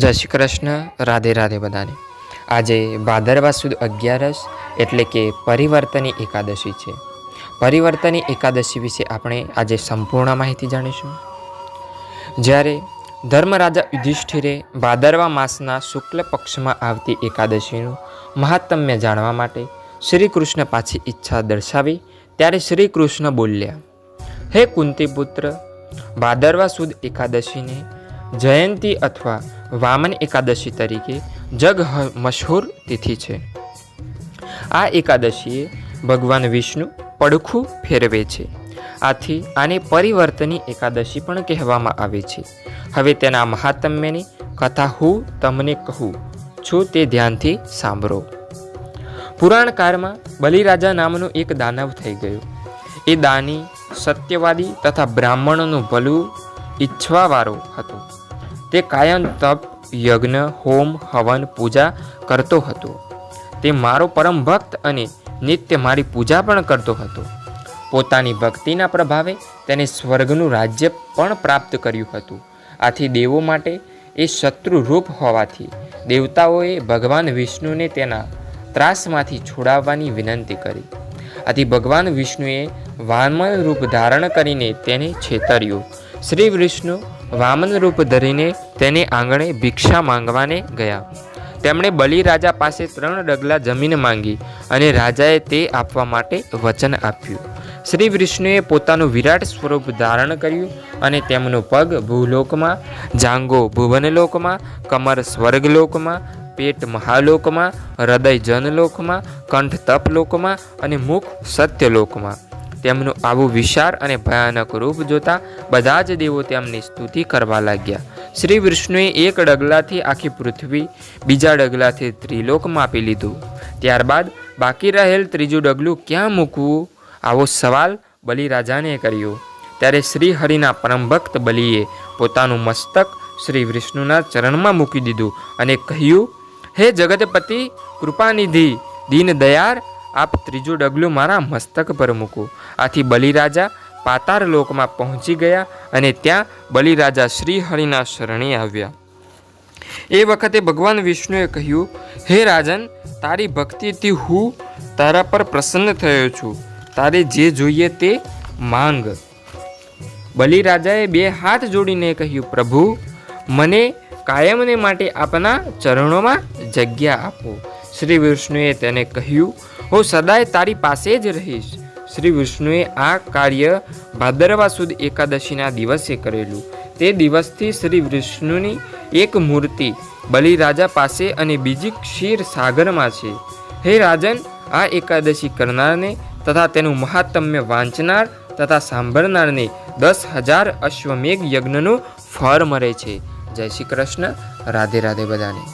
જય શ્રી કૃષ્ણ. રાધે રાધે બધાને. આજે ભાદરવા સુદ 11 એટલે કે પરિવર્તની એકાદશી છે. પરિવર્તની એકાદશી વિશે આપણે આજે સંપૂર્ણ માહિતી જાણીશું. જ્યારે ધર્મરાજા યુધિષ્ઠિરે ભાદરવા માસના શુક્લ પક્ષમાં આવતી એકાદશીનું મહાત્મ્ય જાણવા માટે શ્રી કૃષ્ણ પાછી ઈચ્છા દર્શાવી ત્યારે શ્રી કૃષ્ણ બોલ્યા, હે કુંતીપુત્ર, ભાદરવા સુદ એકાદશીને જયંતી અથવા વામન એકાદશી તરીકે જગ મશહૂર તિથિ છે. આ એકાદશીએ ભગવાન વિષ્ણુ પડખું ફેરવે છે. આથી આને પરિવર્તની એકાદશી પણ કહેવામાં આવે છે. હવે તેના મહાત્મ્યની કથા હું તમને કહું છું, તે ધ્યાનથી સાંભળો. પુરાણકાળમાં બલિરાજા નામનો એક દાનવ થઈ ગયો. એ દાની, સત્યવાદી તથા બ્રાહ્મણોનું ભલું ઈચ્છવાવાળો હતો. તે કાયમ તપ, યજ્ઞ, હોમ, હવન, પૂજા કરતો હતો. તે મારો પરમ ભક્ત અને નિત્ય મારી પૂજા પણ કરતો હતો. પોતાની ભક્તિના પ્રભાવે તેને સ્વર્ગનું રાજ્ય પણ પ્રાપ્ત કર્યું હતું. આથી દેવો માટે એ શત્રુરૂપ હોવાથી દેવતાઓએ ભગવાન વિષ્ણુને તેના ત્રાસમાંથી છોડાવવાની વિનંતી કરી. આથી ભગવાન વિષ્ણુએ વામન રૂપ ધારણ કરીને તેને છેતર્યો. શ્રી વિષ્ણુ વામન રૂપ ધરીને તેને આંગણે ભિક્ષા માંગવાને ગયા. તેમણે બલિરાજા પાસે 3 ડગલા જમીન માંગી અને રાજાએ તે આપવા માટે વચન આપ્યું. શ્રી વિષ્ણુએ પોતાનું વિરાટ સ્વરૂપ ધારણ કર્યું અને તેમનો પગ ભૂલોકમાં, જાંગો ભુવનલોકમાં, કમર સ્વર્ગલોકમાં, પેટ મહાલોકમાં, હૃદય જનલોકમાં, કંઠ તપલોકમાં અને મુખ સત્યલોકમાં. તેમનું આવું વિશાળ અને ભયાનક રૂપ જોતા બધા જ દેવો તેમની સ્તુતિ કરવા લાગ્યા. શ્રી વિષ્ણુએ એક ડગલાથી આખી પૃથ્વી, બીજા ડગલાથી ત્રિલોક માપી લીધું. ત્યારબાદ બાકી રહેલ ત્રીજું ડગલું ક્યાં મૂકવું, આવો સવાલ બલિરાજાને કર્યો. ત્યારે શ્રી હરિના પરમભક્ત બલિએ પોતાનું મસ્તક શ્રી વિષ્ણુના ચરણમાં મૂકી દીધું અને કહ્યું, હે જગતપતિ, કૃપાનિધિ, દીન દયાળ, આપ ત્રીજું ડગલું મારા મસ્તક પર મૂકો. આથી બલિરાજા પાતાળ લોકમાં પહોંચી ગયા અને ત્યાં બલિરાજા શ્રી હરિના શરણે આવ્યા. એ વખતે ભગવાન વિષ્ણુએ કહ્યું, હે રાજન, તારી ભક્તિથી હું તારા પર પ્રસન્ન થયો છું. તારે જે જોઈએ તે માંગ. બલિરાજાએ 2 હાથ જોડીને કહ્યું, પ્રભુ, મને કાયમને માટે આપના ચરણોમાં જગ્યા આપો. શ્રી વિષ્ણુએ તેને કહ્યું, હું સદાય તારી પાસે જ રહીશ. શ્રી વિષ્ણુએ આ કાર્ય ભાદરવા સુદ એકાદશીના દિવસે કરેલું. તે દિવસથી શ્રી વિષ્ણુની એક મૂર્તિ બલિરાજા પાસે અને બીજી ક્ષીર સાગરમાં છે. હે રાજન, આ એકાદશી કરનારને તથા તેનું મહાત્મ્ય વાંચનાર તથા સાંભળનારને 10,000 અશ્વમેઘ યજ્ઞનું ફળ મળે છે. જય શ્રી કૃષ્ણ. રાધે રાધે બધાને.